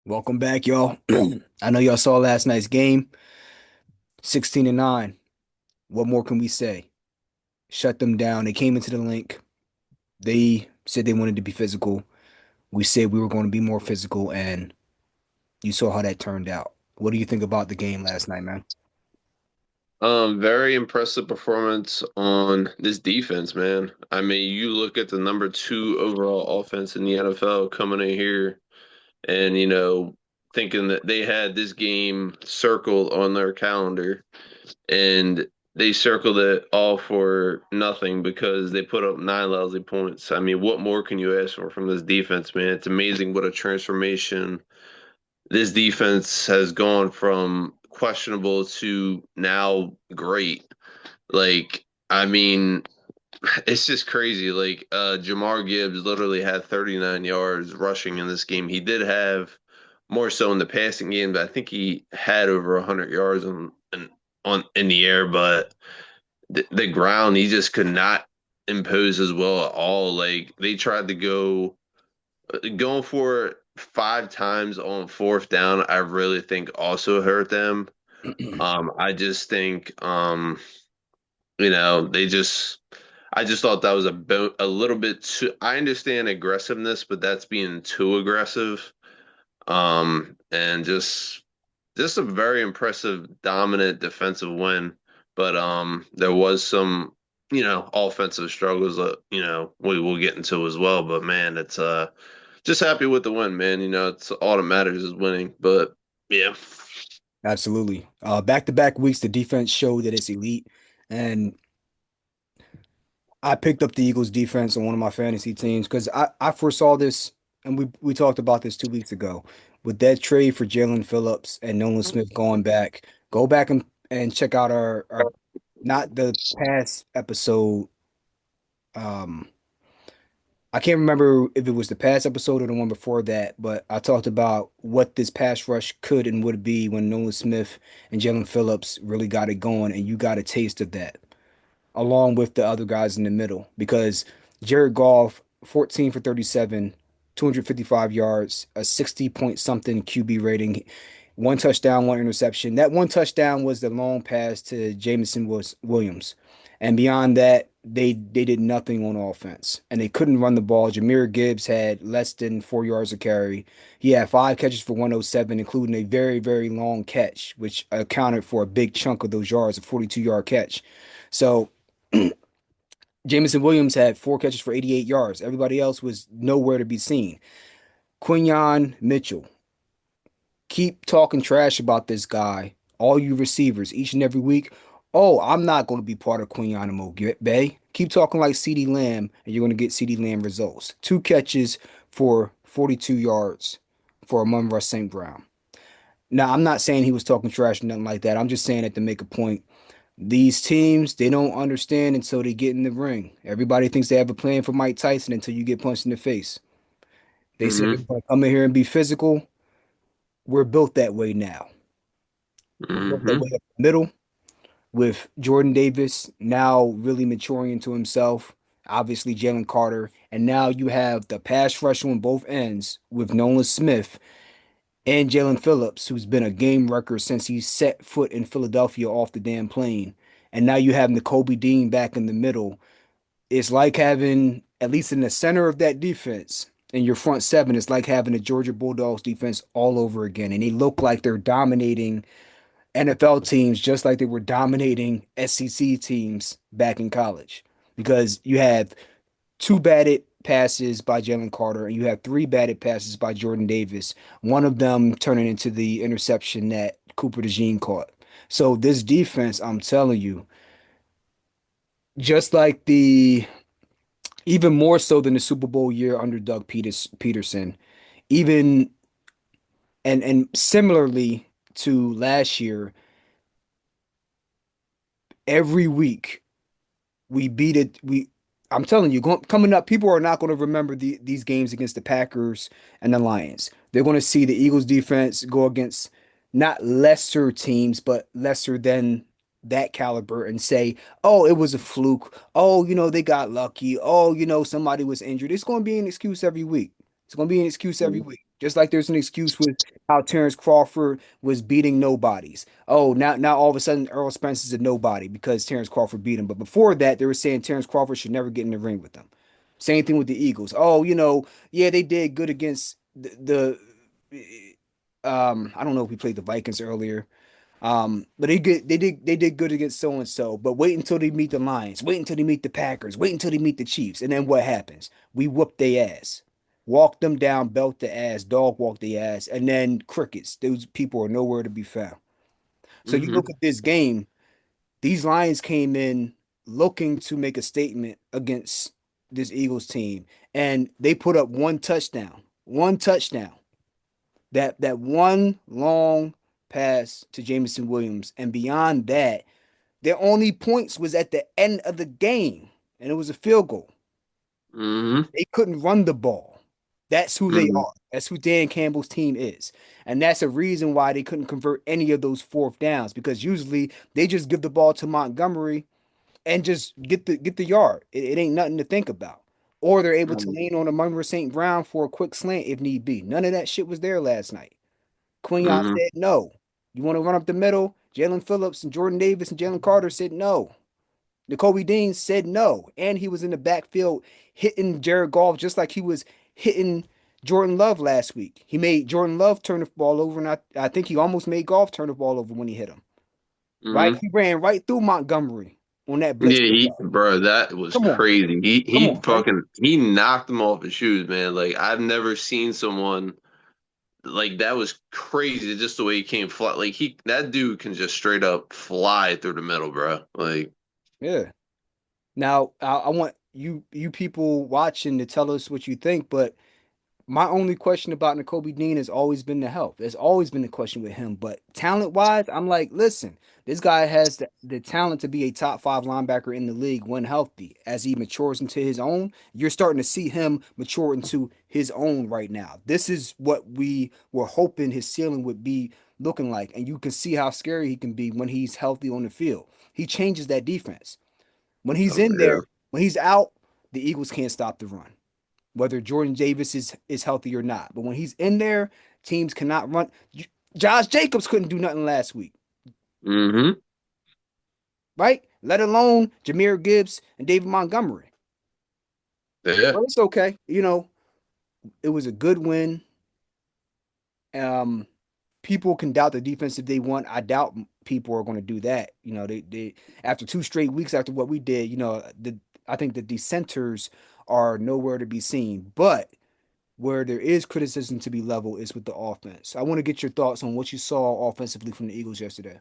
Welcome back, y'all. I know y'all saw last night's game, 16-9. What more can we say? Shut them down. They came into the link. They said they wanted to be physical. We said we were going to be more physical, and you saw how that turned out. What do you think about the game last night, man? Very impressive performance on this defense, man. I mean, you look at the number two overall offense in the NFL coming in here and, thinking that they had this game circled on their calendar and they circled it all for nothing because they put up nine lousy points. I mean, what more can you ask for from this defense, man? It's amazing what a transformation this defense has gone from questionable to now great. Like, I mean, it's just crazy. Like, Jamar Gibbs literally had 39 yards rushing in this game. He did have more so in the passing game, but I think he had over 100 yards in the air. But the ground, he just could not impose as well at all. Like, they tried to going for it five times on fourth down. I really think also hurt them. I just think, they just I just thought that was a little bit too. I understand aggressiveness, but that's being too aggressive. And just a very impressive, dominant defensive win. But there was some, offensive struggles that we will get into as well. But man, it's just happy with the win, man. It's all that matters is winning. But yeah. Absolutely. Back-to-back weeks, the defense showed that it's elite, and I picked up the Eagles defense on one of my fantasy teams because I foresaw this, and we talked about this 2 weeks ago with that trade for Jalen Phillips and Nolan Smith going back. Go back and check out our not the past episode. Um, I can't remember if it was the past episode or the one before that, but I talked about what this pass rush could and would be when Nolan Smith and Jalen Phillips really got it going, and you got a taste of that along with the other guys in the middle because Jared Goff, 14 for 37, 255 yards, a 60 point something QB rating, one touchdown, one interception. That one touchdown was the long pass to Williams. And beyond that, they did nothing on offense and they couldn't run the ball. Jahmyr Gibbs had less than 4 yards of carry. He had five catches for 107, including a very, very long catch, which accounted for a big chunk of those yards, a 42-yard catch. So Jameson Williams had four catches for 88 yards. Everybody else was nowhere to be seen. Quinyon Mitchell, keep talking trash about this guy, all you receivers, each and every week. Oh, I'm not going to be part of Quinyon Bay. Keep talking like CeeDee Lamb, and you're going to get CeeDee Lamb results. Two catches for 42 yards for Amon-Ra St. Brown. Now, I'm not saying he was talking trash or nothing like that. I'm just saying it to make a point. These teams, they don't understand until they get in the ring. Everybody thinks they have a plan for Mike Tyson until you get punched in the face. They said they're Hmm. going to come in here and be physical. We're built that way now. We're built that way Hmm. up the middle with Jordan Davis now really maturing into himself. Obviously, Jalen Carter. And now you have the pass rush on both ends with Nolan Smith and Jalen Phillips, who's been a game wrecker since he set foot in Philadelphia off the damn plane. And now you have N'Kobe Dean back in the middle. It's like having, at least in the center of that defense, in your front seven, it's like having the Georgia Bulldogs defense all over again. And they look like they're dominating NFL teams just like they were dominating SEC teams back in college. Because you have two batted passes by Jalen Carter, and you have three batted passes by Jordan Davis, one of them turning into the interception that Cooper DeJean caught. So this defense, I'm telling you, just like even more so than the Super Bowl year under Peterson, even and similarly to last year, every week we beat it. I'm telling you, coming up, people are not going to remember these games against the Packers and the Lions. They're going to see the Eagles defense go against not lesser teams, but lesser than that caliber and say, oh, it was a fluke. Oh, they got lucky. Oh, somebody was injured. It's going to be an excuse every week. It's going to be an excuse every week. Just like there's an excuse with how Terrence Crawford was beating nobodies. Oh, now all of a sudden Earl Spence is a nobody because Terrence Crawford beat him. But before that, they were saying Terrence Crawford should never get in the ring with them. Same thing with the Eagles. Oh, yeah, they did good against I don't know if we played the Vikings earlier. But they did good against so and so. But wait until they meet the Lions. Wait until they meet the Packers. Wait until they meet the Chiefs. And then what happens? We whoop their ass. Walk them down, belt the ass, dog walk the ass, and then crickets. Those people are nowhere to be found. So you Hmm. look at this game, these Lions came in looking to make a statement against this Eagles team, and they put up one touchdown. One touchdown. That one long pass to Jameson Williams, and beyond that, their only points was at the end of the game, and it was a field goal. Hmm. They couldn't run the ball. That's who they Hmm. are. That's who Dan Campbell's team is. And that's a reason why they couldn't convert any of those fourth downs because usually they just give the ball to Montgomery and just get the yard. It ain't nothing to think about. Or they're able to lean on a Monroe St. Brown for a quick slant if need be. None of that shit was there last night. Quinion Hmm. said no. You want to run up the middle? Jalen Phillips and Jordan Davis and Jalen Carter said no. N'Kobe Dean said no. And he was in the backfield hitting Jared Goff just like he was hitting Jordan Love last week. He made Jordan Love turn the ball over, and I think he almost made Goff turn the ball over when he hit him. Right? Hmm. He ran right through Montgomery on that blitz Yeah, pickup. bro, that was Come on. crazy. He Come he on, man. fucking he knocked him off his shoes, man. Like I've never seen someone like that was crazy. Just the way he came flat. Like that dude can just straight up fly through the middle, bro. Like, Yeah. Now, I want you people watching to tell us what you think, but my only question about N'Kobe Dean has always been the health. There's always been the question with him. But talent wise, I'm like, listen, this guy has the talent to be a top five linebacker in the league when healthy. As he matures into his own, you're starting to see him mature into his own right now. This is what we were hoping his ceiling would be looking like. And you can see how scary he can be when he's healthy on the field. He changes that defense. When he's oh in yeah. there, when he's out, the Eagles can't stop the run whether Jordan Davis is healthy or not. But when he's in there, teams cannot run. Josh Jacobs couldn't do nothing last week, Hmm. right? Let alone Jameer Gibbs and David Montgomery. Yeah. But it's okay. It was a good win. Um, People can doubt the defense if they want. I doubt people are going to do that. They after 2 straight weeks after what we did. I think the dissenters are nowhere to be seen. But where there is criticism to be level is with the offense. I want to get your thoughts on what you saw offensively from the Eagles yesterday.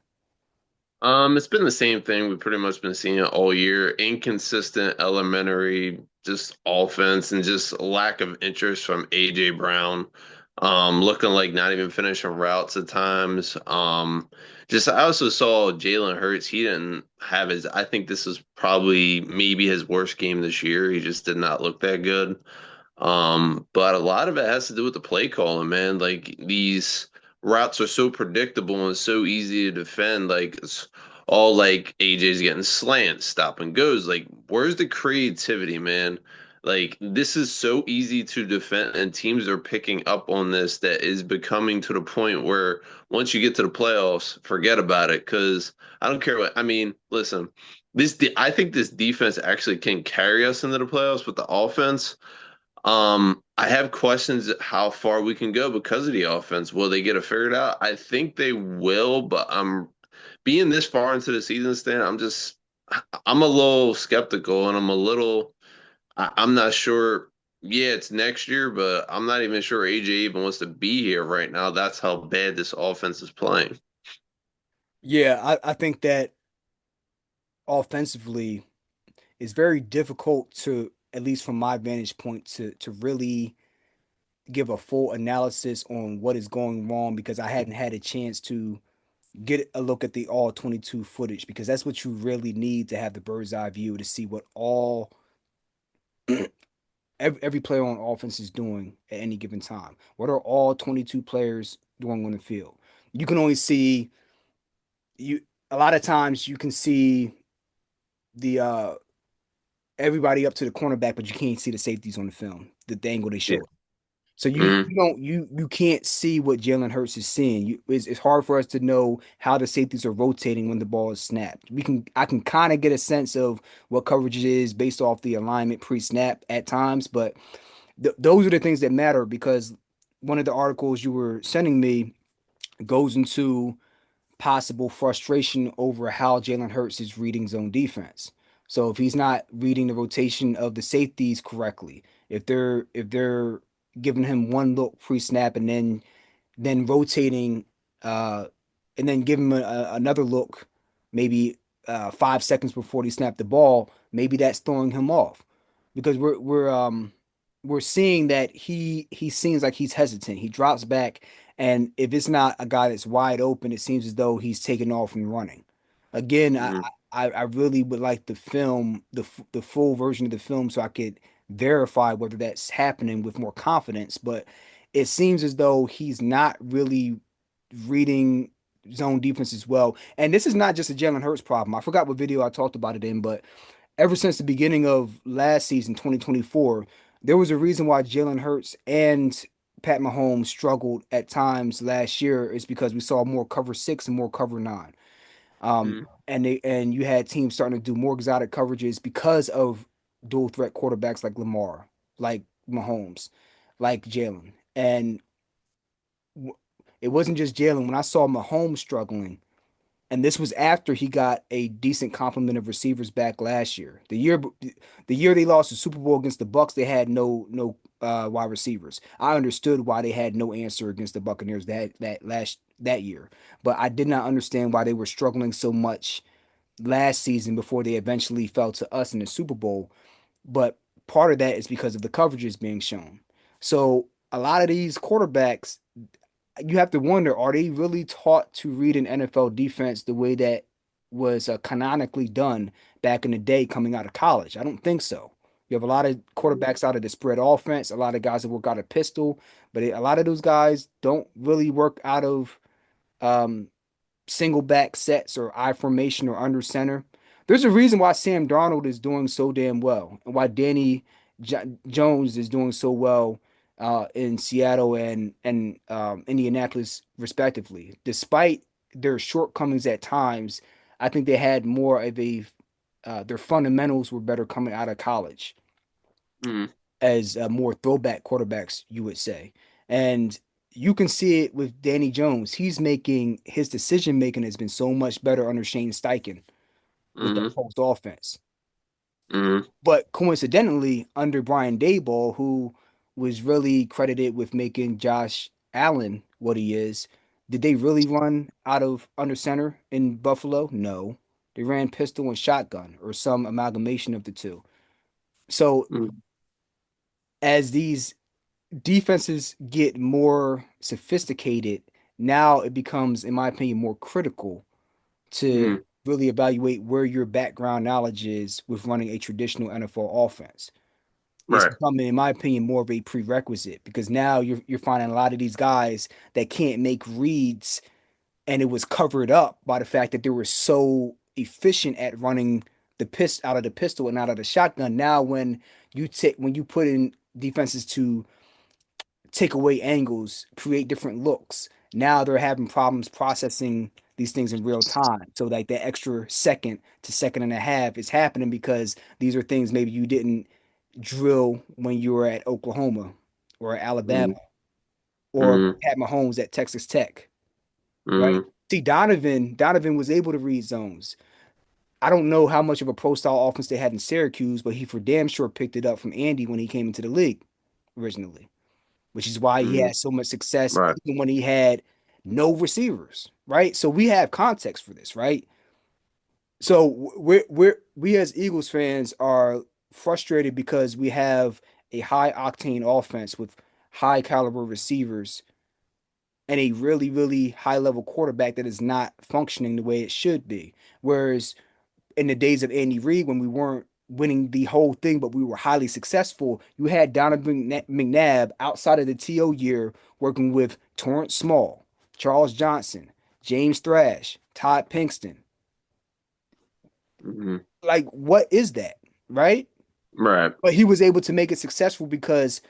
It's been the same thing. We've pretty much been seeing it all year. Inconsistent, elementary, just offense and just lack of interest from AJ Brown. Looking like not even finishing routes at times. Just I also saw Jalen Hurts. He didn't have his. I think this is probably maybe his worst game this year. He just did not look that good. But a lot of it has to do with the play calling, man. Like these routes are so predictable and so easy to defend. Like it's all like AJ's getting slants, stop and goes. Like, where's the creativity, man? Like this is so easy to defend, and teams are picking up on this that is becoming to the point where once you get to the playoffs, forget about it. Because I don't care what I mean. Listen, I think this defense actually can carry us into the playoffs, but the offense. I have questions at how far we can go because of the offense. Will they get it figured out? I think they will, but I'm being this far into the season, Stan, I'm a little skeptical and I'm not sure. Yeah, it's next year, but I'm not even sure AJ even wants to be here right now. That's how bad this offense is playing. Yeah, I think that offensively it's very difficult to, at least from my vantage point, to really give a full analysis on what is going wrong because I hadn't had a chance to get a look at the all 22 footage because that's what you really need to have the bird's eye view to see what all every player on offense is doing at any given time. What are all 22 players doing on the field? You can only see you a lot of times you can see the everybody up to the cornerback, but you can't see the safeties on the film, the angle they Yeah. show it. So mm, you don't you can't see what Jalen Hurts is seeing. It's hard for us to know how the safeties are rotating when the ball is snapped. I can kind of get a sense of what coverage is based off the alignment pre-snap at times, but those are the things that matter because one of the articles you were sending me goes into possible frustration over how Jalen Hurts is reading zone defense. So if he's not reading the rotation of the safeties correctly, if they're giving him one look pre-snap and then rotating uh and then give him another look maybe 5 seconds before he snapped the ball, maybe that's throwing him off because we're seeing that he seems like he's hesitant. He drops back, and if it's not a guy that's wide open, it seems as though he's taking off and running. Again, mm, I really would like the film, the full version of the film, so I could verify whether that's happening with more confidence. But it seems as though he's not really reading zone defense as well. And this is not just a Jalen Hurts problem. I forgot what video I talked about it in, but ever since the beginning of last season, 2024, there was a reason why Jalen Hurts and Pat Mahomes struggled at times last year is because we saw more cover six and more cover nine. mm, And you had teams starting to do more exotic coverages because of dual threat quarterbacks like Lamar, like Mahomes, like Jalen. And it wasn't just Jalen. When I saw Mahomes struggling, and this was after he got a decent complement of receivers back last year. The year they lost the Super Bowl against the Bucks, they had no wide receivers. I understood why they had no answer against the Buccaneers that year, but I did not understand why they were struggling so much last season before they eventually fell to us in the Super Bowl. But part of that is because of the coverages being shown. So a lot of these quarterbacks, you have to wonder, are they really taught to read an NFL defense the way that was canonically done back in the day coming out of college? I don't think so. You have a lot of quarterbacks out of the spread offense, a lot of guys that work out of pistol, but a lot of those guys don't really work out of um, single back sets or I formation or under center. There's a reason why Sam Darnold is doing so damn well and why Danny Jones is doing so well in Seattle and Indianapolis, respectively. Despite their shortcomings at times, I think they had more of a their fundamentals were better coming out of college mm, as more throwback quarterbacks, you would say. And you can see it with Danny Jones. He's making his decision making has been so much better under Shane Steichen with that mm, post offense. mm, But coincidentally, under Brian Daboll, who was really credited with making Josh Allen what he is, did they really run out of under center in Buffalo? No. They ran pistol and shotgun or some amalgamation of the two. So mm, as these defenses get more sophisticated, now it becomes, in my opinion, more critical to mm. really evaluate where your background knowledge is with running a traditional NFL offense. It's Right. becoming, in my opinion, more of a prerequisite because now you're finding a lot of these guys that can't make reads, and it was covered up by the fact that they were so efficient at running the pist out of the pistol and out of the shotgun. Now, when you put in defenses to take away angles, create different looks. Now they're having problems processing these things in real time. So like that extra second to second and a half is happening because these are things maybe you didn't drill when you were at Oklahoma or Alabama Mm, or mm, Pat Mahomes at Texas Tech, right? mm, See, Donovan was able to read zones. I don't know how much of a pro style offense they had in Syracuse, but he for damn sure picked it up from Andy when he came into the league originally, which is why he mm. had so much success Right. even when he had no receivers, right? So we have context for this, right? So we as Eagles fans are frustrated because we have a high octane offense with high caliber receivers and a really high level quarterback that is not functioning the way it should be. Whereas in the days of Andy Reid, when we weren't winning the whole thing, but we were highly successful, you had Donovan McNabb outside of the TO year working with Torrance Small, Charles Johnson, James Thrash, Todd Pinkston. Mm, Like, what is that? Right? right. But he was able to make it successful because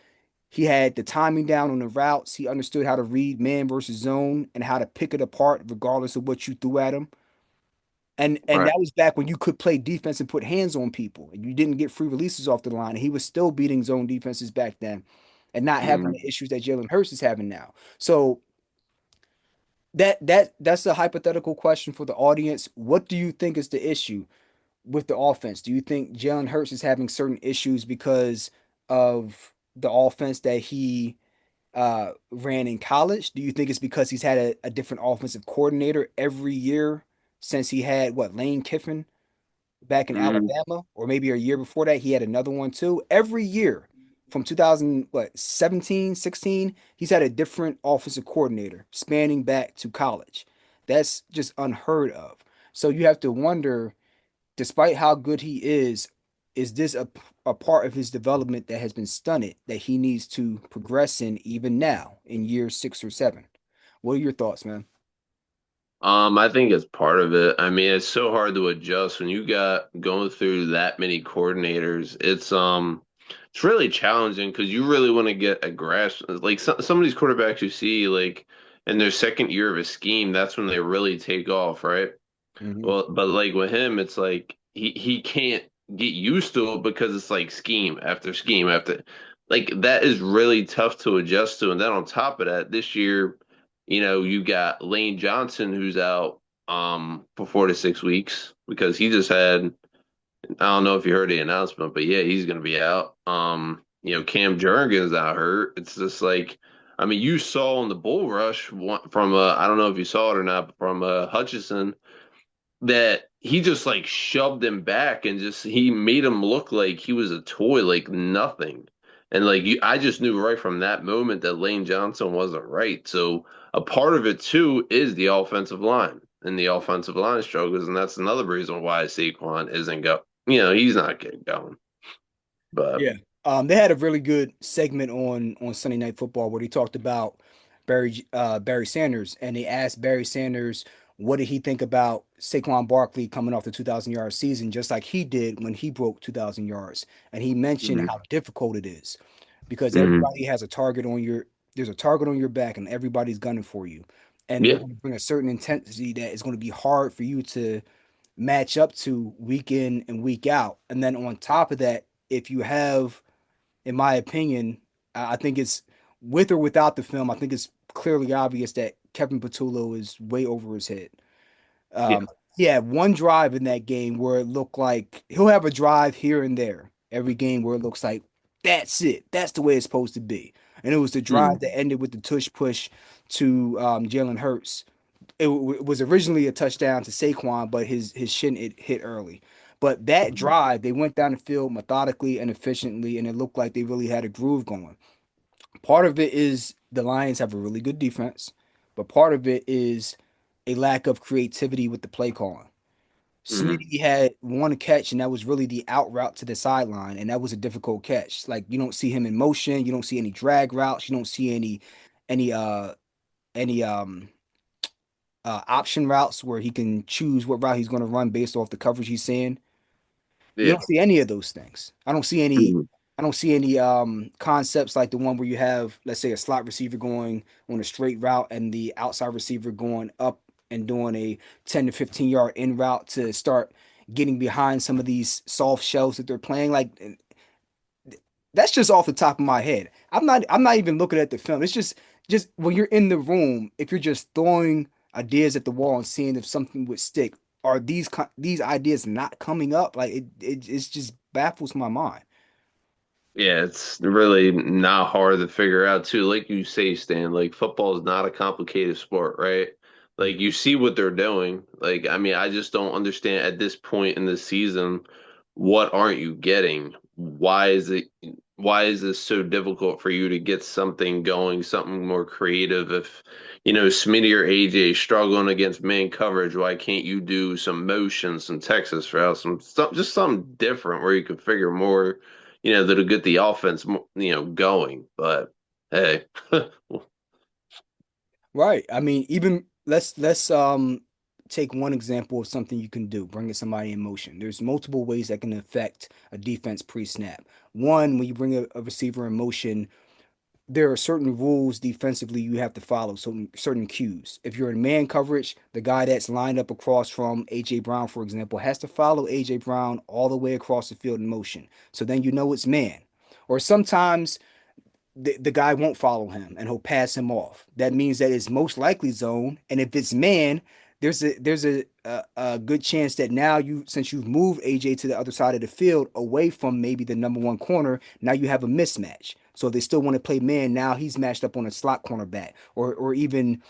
He had the timing down on the routes. He understood how to read man versus zone and how to pick it apart regardless of what you threw at him. And Right. that was back when you could play defense and put hands on people and you didn't get free releases off the line. And he was still beating zone defenses back then and not having Mhm. the issues that Jalen Hurts is having now. So that's a hypothetical question for the audience. What do you think is the issue with the offense? Do you think Jalen Hurts is having certain issues because of the offense that he ran in college? Do you think it's because he's had a different offensive coordinator every year since he had what Lane Kiffin back in Mhm. Alabama, or maybe a year before that he had another one too? Every year from 2000 what 17, 16, he's had a different offensive coordinator spanning back to college. That's just unheard of. So you have to wonder, despite how good he is this a part of his development that has been stunted that he needs to progress in even now in year 6 or 7? What are your thoughts, man? I think it's part of it. I mean, it's so hard to adjust when you got going through that many coordinators. It's really challenging because you really want to get a grasp. Like some of these quarterbacks you see, like in their second year of a scheme, that's when they really take off, right? Hmm. Well, but like with him, it's like he can't get used to it because it's like scheme after scheme after like that is really tough to adjust to. And then on top of that, this year, you got Lane Johnson who's out for 4 to 6 weeks because he just had I don't know if you heard the announcement, but yeah, he's gonna be out. Cam Jurgens out hurt. It's just like I mean, you saw in the bull rush from I don't know if you saw it or not, but from Hutchinson that he just like shoved him back and just he made him look like he was a toy, like nothing. And like I just knew right from that moment that Lane Johnson wasn't right. So a part of it too is the offensive line and the offensive line struggles, and that's another reason why Saquon isn't go. He's not getting going. But Yeah. They had a really good segment on Sunday Night Football where he talked about Barry Sanders, and they asked Barry Sanders what did he think about Saquon Barkley coming off the 2,000 yard season, just like he did when he broke 2,000 yards, and he mentioned mhm, how difficult it is because mhm. everybody has a target on your there's a target on your back, and everybody's gunning for you, and they're Yeah, going to bring a certain intensity that is going to be hard for you to match up to week in and week out, and then on top of that, if you have in my opinion, I think it's with or without the film. I think it's clearly obvious that Kevin Patullo is way over his head. yeah, Um, he had one drive in that game where it looked like he'll have a drive here and there every game where it looks like that's it. That's the way it's supposed to be. And it was the drive mhm, that ended with the tush push to Jalen Hurts. It was originally a touchdown to Saquon, but his shin it hit early. But that mhm, drive, they went down the field methodically and efficiently, and it looked like they really had a groove going. Part of it is the Lions have a really good defense, but part of it is a lack of creativity with the play calling. mhm. Smitty had one catch, and that was really the out route to the sideline, and that was a difficult catch. Like you don't see him in motion, you don't see any drag routes, you don't see any any option routes where he can choose what route he's going to run based off the coverage he's seeing. You Yeah, don't see any of those things. mhm, I don't see any concepts like the one where you have, let's say, a slot receiver going on a straight route and the outside receiver going up and doing a 10 to 15 yard in route to start getting behind some of these soft shells that they're playing. Like that's just off the top of my head. I'm not even looking at the film. It's just when you're in the room, if you're just throwing ideas at the wall and seeing if something would stick, are these ideas not coming up? Like it's just baffles my mind. Yeah, it's really not hard to figure out too. Like you say, Stan, like football is not a complicated sport, right? Like you see what they're doing. Like, I mean, I just don't understand at this point in the season, what aren't you getting? Why is this so difficult for you to get something going, something more creative? If, Smitty or AJ struggling against man coverage, why can't you do some motion, some Texas routes, just something different where you can figure more that'll get the offense, going. But hey, Right. I mean, even let's take one example of something you can do, bringing somebody in motion. There's multiple ways that can affect a defense pre-snap. One, when you bring a receiver in motion, there are certain rules defensively you have to follow, certain cues. If you're in man coverage, the guy that's lined up across from AJ Brown, for example, has to follow AJ Brown all the way across the field in motion. So then you know it's man. Or sometimes the guy won't follow him and he'll pass him off. That means that it's most likely zone. And if it's man, there's a good chance that now since you've moved AJ to the other side of the field away from maybe the number one corner, now you have a mismatch. So if they still want to play man, now he's matched up on a slot cornerback, or even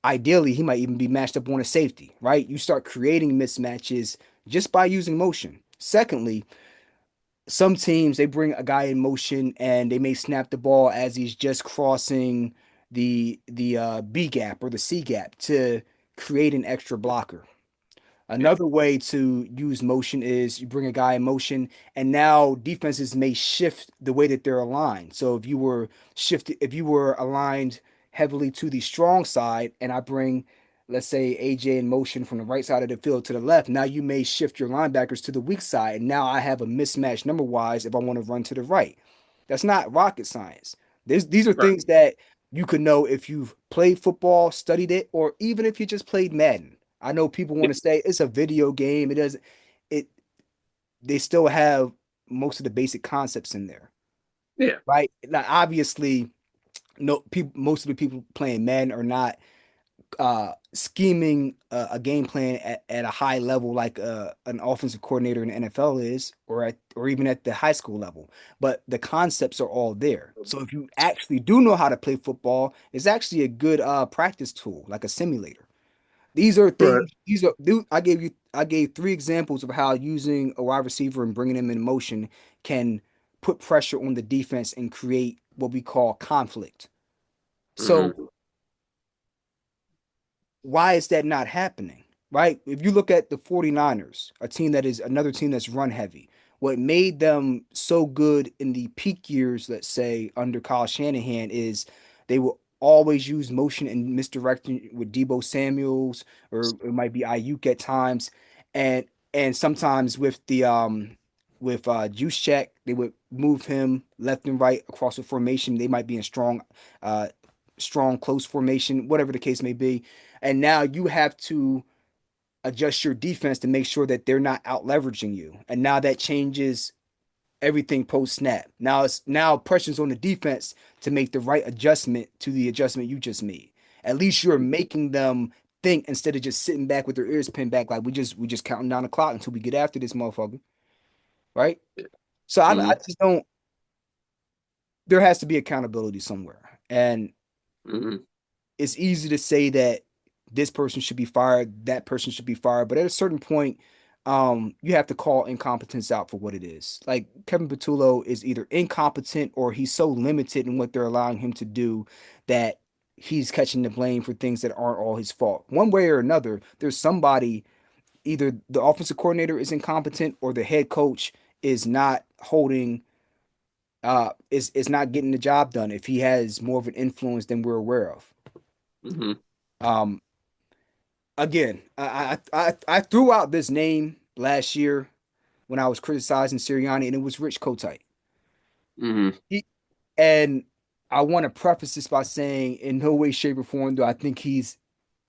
ideally he might even be matched up on a safety, right? You start creating mismatches just by using motion. Secondly, some teams they bring a guy in motion and they may snap the ball as he's just crossing the B gap or the C gap to create an extra blocker. Yeah. Another way to use motion is you bring a guy in motion, and now defenses may shift the way that they're aligned. So if you were aligned heavily to the strong side, and I bring, let's say, AJ in motion from the right side of the field to the left, now you may shift your linebackers to the weak side, and now I have a mismatch number wise if I want to run to the right. That's not rocket science. These are Right. things that you could know if you've played football, studied it, or even if you just played Madden. I know people Yeah. want to say it's a video game. It doesn't it they still have most of the basic concepts in there, Yeah. right? Now, obviously, no people most of the people playing Madden are not scheming a game plan at a high level like an offensive coordinator in the NFL is, or even at the high school level. But the concepts are all there. So if you actually do know how to play football, it's actually a good practice tool, like a simulator. These are Right. things. I gave three examples of how using a wide receiver and bringing him in motion can put pressure on the defense and create what we call conflict. So Hmm. why is that not happening? Right? If you look at the 49ers, a team that is another team that's run heavy, what made them so good in the peak years, let's say under Kyle Shanahan, is they will always use motion and misdirection with Debo Samuels, or it might be Ayuk at times, and sometimes with Juice Check, they would move him left and right across the formation. They might be in uh strong close formation, whatever the case may be. And now you have to adjust your defense to make sure that they're not out leveraging you. And now that changes everything post snap. Now pressure's on the defense to make the right adjustment to the adjustment you just made. At least you're making them think instead of just sitting back with their ears pinned back like we just counting down the clock until we get after this motherfucker, right? So I Hmm. just don't. There has to be accountability somewhere, and Hmm. it's easy to say that this person should be fired, that person should be fired, but at a certain point, you have to call incompetence out for what it is. Like Kevin Patullo is either incompetent or he's so limited in what they're allowing him to do that he's catching the blame for things that aren't all his fault. One way or another, there's somebody, either the offensive coordinator is incompetent or the head coach is not holding is not getting the job done if he has more of an influence than we're aware of. Hmm. Um, Again, I threw out this name last year when I was criticizing Sirianni, and it was Rich Kotite. Hmm. He, and I want to preface this by saying, in no way, shape, or form do I think he's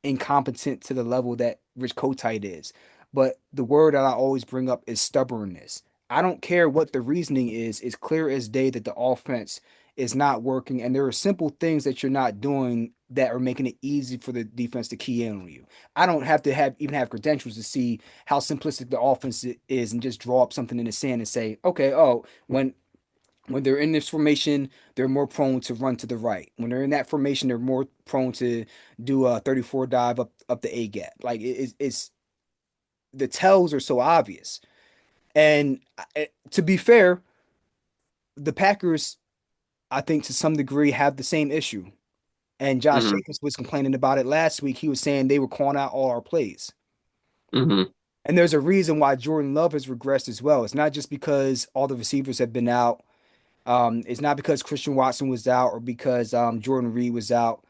incompetent to the level that Rich Kotite is. But the word that I always bring up is stubbornness. I don't care what the reasoning is. It's clear as day that the offense is not working, and there are simple things that you're not doing that are making it easy for the defense to key in on you. I don't have to have credentials to see how simplistic the offense is and just draw up something in the sand and say, okay, oh, when they're in this formation, they're more prone to run to the right. When they're in that formation, they're more prone to do a 34 dive up the A gap. Like it's the tells are so obvious. And to be fair, the Packers, I think to some degree, have the same issue. And Josh Hmm. Jacobs was complaining about it last week. He was saying they were calling out all our plays. Hmm. And there's a reason why Jordan Love has regressed as well. It's not just because all the receivers have been out. It's not because Christian Watson was out or because Jordan Reed was out.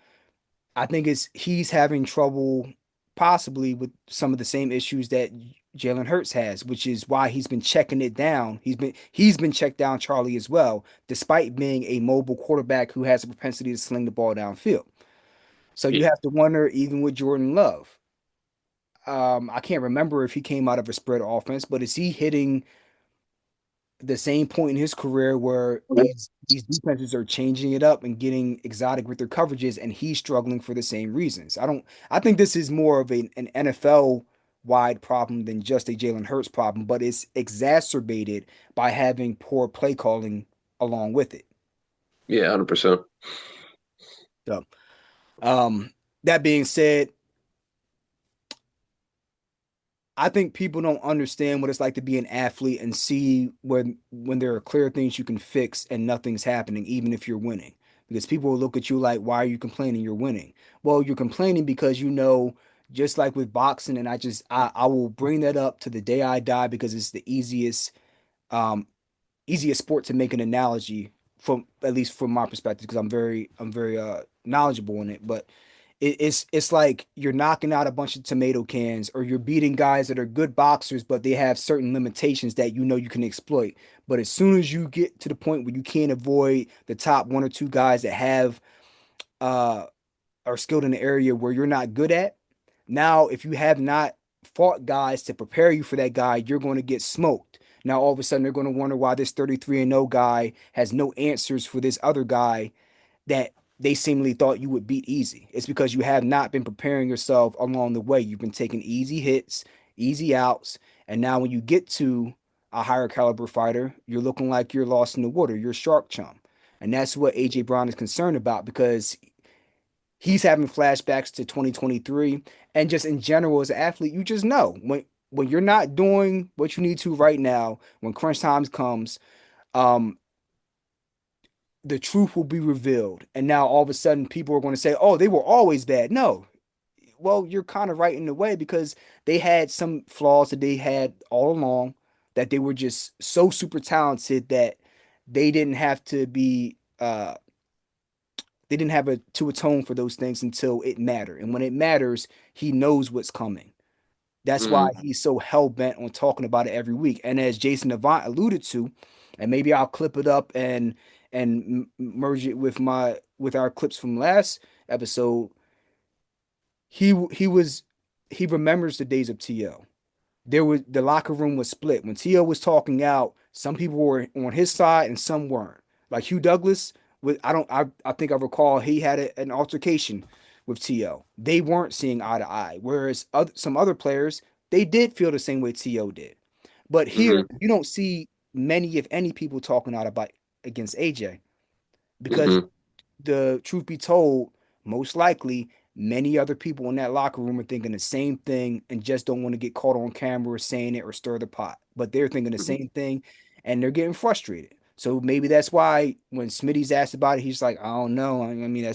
I think it's he's having trouble possibly with some of the same issues that Jalen Hurts has, which is why he's been checking it down. He's been checked down, Charlie, as well, despite being a mobile quarterback who has a propensity to sling the ball downfield. So you Yeah. have to wonder, even with Jordan Love, I can't remember if he came out of a spread offense, but is he hitting the same point in his career where these defenses are changing it up and getting exotic with their coverages, and he's struggling for the same reasons? I think this is more of an NFL wide problem than just a Jalen Hurts problem, but it's exacerbated by having poor play calling along with it. Yeah, 100%. So, that being said, I think people don't understand what it's like to be an athlete and see when there are clear things you can fix and nothing's happening, even if you're winning. Because people will look at you like, why are you complaining? You're winning. Well, you're complaining because just like with boxing, and I will bring that up to the day I die because it's the um easiest sport to make an analogy from, at least from my perspective, because I'm very knowledgeable in it. But it's like you're knocking out a bunch of tomato cans, or you're beating guys that are good boxers, but they have certain limitations that you can exploit. But as soon as you get to the point where you can't avoid the top one or two guys that have uh are skilled in the area where you're not good at, now if you have not fought guys to prepare you for that guy, you're going to get smoked. Now all of a sudden they're going to wonder why this 33-0 guy has no answers for this other guy that they seemingly thought you would beat easy. It's because you have not been preparing yourself along the way. You've been taking easy hits, easy outs, and now when you get to a higher caliber fighter, you're looking like you're lost in the water. You're shark chum. And that's what AJ Brown is concerned about, because he's having flashbacks to 2023, and just in general as an athlete, you just know when you're not doing what you need to right now, when crunch times comes, um the truth will be revealed. And now all of a sudden people are going to say, oh, they were always bad. No. Well, you're kind of right in a way, because they had some flaws that they had all along, that they were just so super talented that they didn't have to be they didn't have to atone for those things until it mattered. And when it matters, he knows what's coming. That's why Mm-hmm. he's so hell bent on talking about it every week. And as Jason Avant alluded to, and maybe I'll clip it up and merge it with our clips from last episode. He remembers the days of TL. The locker room was split when TL was talking out. Some people were on his side and some weren't. Like Hugh Douglas, with I think I recall he had an altercation with TL. They weren't seeing eye to eye, whereas some other players, they did feel the same way TL did. But here Mm-hmm. you don't see many, if any, people talking out about against AJ, because Mm-hmm. the truth be told, most likely many other people in that locker room are thinking the same thing and just don't want to get caught on camera saying it or stir the pot. But they're thinking the same thing and they're getting frustrated. So maybe that's why when Smitty's asked about it, he's like, I don't know. I mean,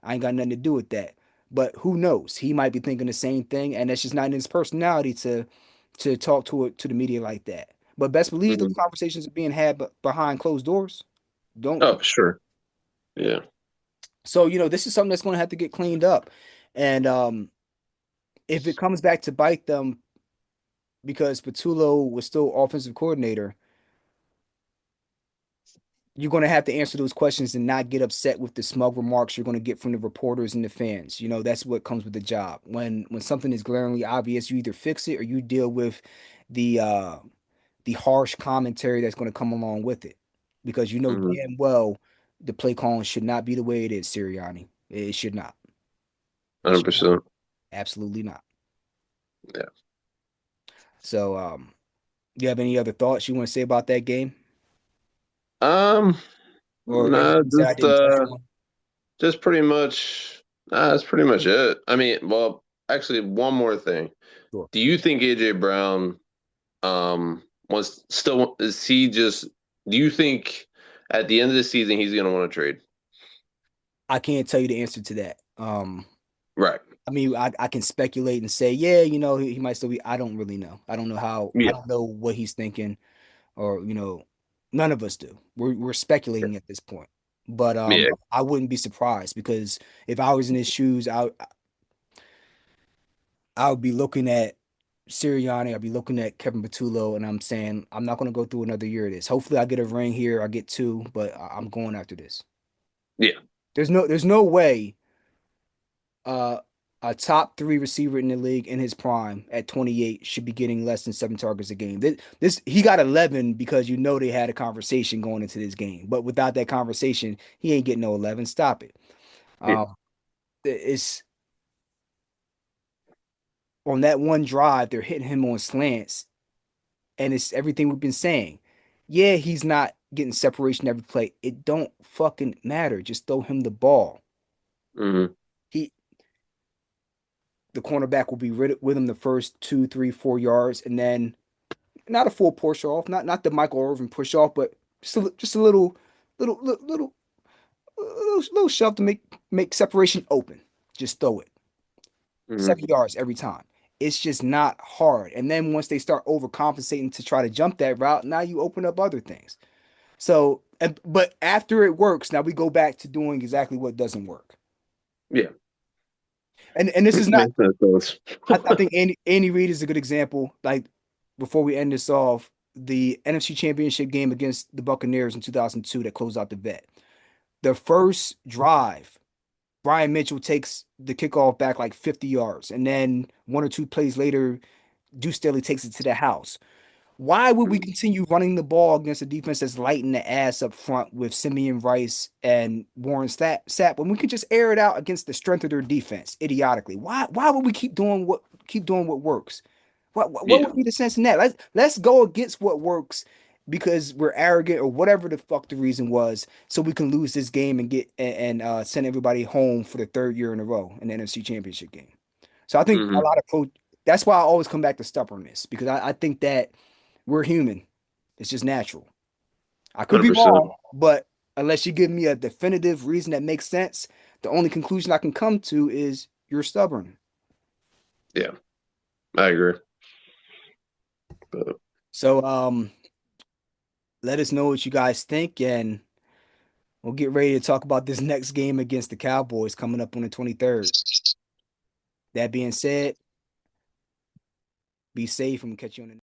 I ain't got nothing to do with that. But who knows? He might be thinking the same thing, and that's just not in his personality to talk to the media like that. But best believe those Mm-hmm. conversations are being had behind closed doors. Don't Oh, sure. Yeah. So, this is something that's going to have to get cleaned up. And if it comes back to bite them because Patullo was still offensive coordinator, you're going to have to answer those questions and not get upset with the smug remarks you're going to get from the reporters and the fans. That's what comes with the job. When something is glaringly obvious, you either fix it or you deal with the uh the harsh commentary that's going to come along with it. Because Mm-hmm. damn well the play calling should not be the way it is, Sirianni. It should not. It should not. 100%. Absolutely not. Yeah. So, you have any other thoughts you want to say about that game, Um, or nah, anything that I didn't touch on? just pretty much, that's pretty much it. I mean, well, actually, one more thing. Sure. Do you think AJ Brown, wants still, is he just, do you think at the end of the season he's going to want to trade? I can't tell you the answer to that. Right. I mean, I can speculate and say, yeah, he might still be. I don't really know. I don't know how. I Yeah. don't know what he's thinking, or none of us do. We're speculating at this point. But Yeah. I wouldn't be surprised, because if I was in his shoes, I would be looking at Sirianni, I'll be looking at Kevin Patullo, and I'm saying I'm not going to go through another year of this. Hopefully, I get a ring here. I get two, but I'm going after this. Yeah. There's no way uh, a top three receiver in the league in his prime at 28 should be getting less than 7 targets a game. This he got 11 because they had a conversation going into this game, but without that conversation, he ain't getting no 11. Stop it. Yeah. Um, it's on that one drive they're hitting him on slants, and it's everything we've been saying. Yeah, he's not getting separation every play. It don't fucking matter. Just throw him the ball. Hmm. He the cornerback will be with him the first 2, 3, 4 yards, and then not a full push off, not the Michael Irvin push off, but just a little shove to make separation open. Just throw it. Hmm. 7 yards every time. It's just not hard. And then once they start overcompensating to try to jump that route, now you open up other things. So, but after it works, now we go back to doing exactly what doesn't work. Yeah. And this is not. Makes sense. I think Andy Reid is a good example. Like before we end this off, the NFC Championship game against the Buccaneers in 2002 that closed out the vet. The first drive, Brian Mitchell takes the kickoff back like 50 yards, and then one or two plays later, Deuce Staley takes it to the house. Why would we Mhm. continue running the ball against a defense that's lighting the ass up front with Simeon Rice and Warren Sapp when we could just air it out against the strength of their defense idiotically? Why would we keep doing what works? What Yeah. would be the sense in that? Let's go against what works because we're arrogant or whatever the fuck the reason was, so we can lose this game and send everybody home for the third year in a row in the NFC Championship game. So I think a Hmm. lot of that's why I always come back to stubbornness because I think that we're human. It's just natural. I could be 100%. wrong, but unless you give me a definitive reason that makes sense, the only conclusion I can come to is you're stubborn. Yeah. I agree. But So let us know what you guys think and we'll get ready to talk about this next game against the Cowboys coming up on the 23rd. That being said, be safe and we'll catch you on the